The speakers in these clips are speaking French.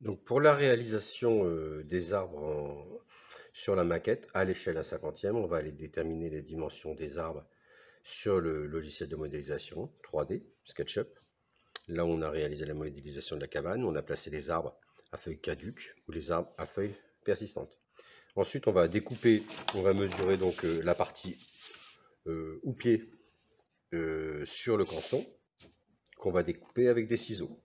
Donc pour la réalisation des arbres sur la maquette, à l'échelle à 50e, on va aller déterminer les dimensions des arbres sur le logiciel de modélisation 3D, SketchUp. Là, on a réalisé la modélisation de la cabane, on a placé les arbres à feuilles caduques ou les arbres à feuilles persistantes. Ensuite, on va découper, on va mesurer donc la partie houppier sur le canson qu'on va découper avec des ciseaux.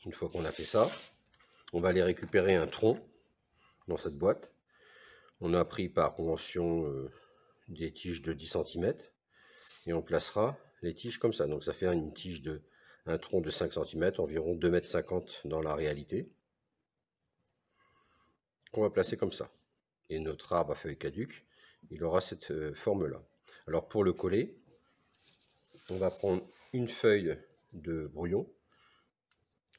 Une fois qu'on a fait ça, on va aller récupérer un tronc dans cette boîte. On a pris par convention des tiges de 10 cm et on placera les tiges comme ça. Donc ça fait un tronc de 5 cm, environ 2,50 m dans la réalité, qu'on va placer comme ça. Et notre arbre à feuilles caduques, il aura cette forme-là. Alors pour le coller, on va prendre une feuille de brouillon.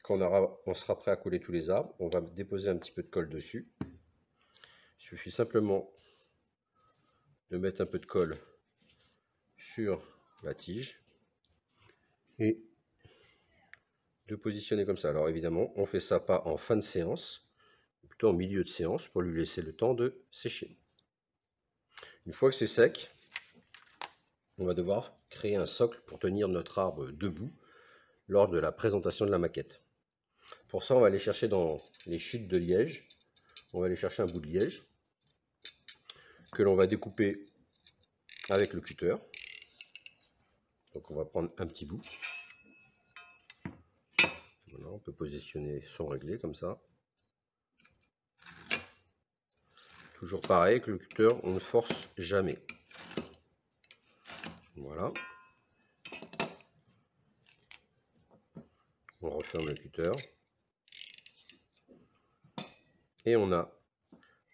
Quand on sera prêt à coller tous les arbres, on va déposer un petit peu de colle dessus. Il suffit simplement de mettre un peu de colle sur la tige et de positionner comme ça. Alors évidemment, on fait ça pas en fin de séance, plutôt en milieu de séance pour lui laisser le temps de sécher. Une fois que c'est sec, on va devoir créer un socle pour tenir notre arbre debout lors de la présentation de la maquette. Pour ça, on va aller chercher dans les chutes de liège, on va aller chercher un bout de liège que l'on va découper avec le cutter. Donc on va prendre un petit bout. Voilà, on peut positionner son réglé comme ça. Toujours pareil, avec le cutter, on ne force jamais. Voilà. On referme le cutter. Et on a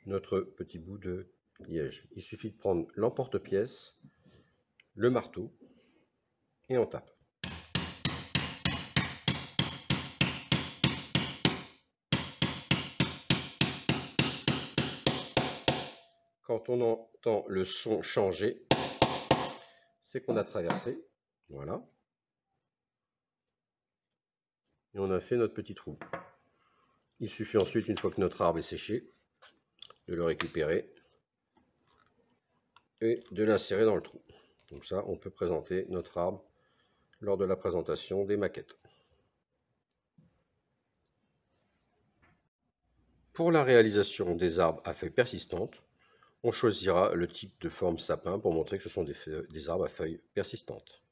notre petit bout de liège. Il suffit de prendre l'emporte-pièce, le marteau, et on tape. Quand on entend le son changer, c'est qu'on a traversé. Voilà. Et on a fait notre petit trou. Il suffit ensuite, une fois que notre arbre est séché, de le récupérer et de l'insérer dans le trou. Comme ça, on peut présenter notre arbre lors de la présentation des maquettes. Pour la réalisation des arbres à feuilles persistantes, on choisira le type de forme sapin pour montrer que ce sont des arbres à feuilles persistantes.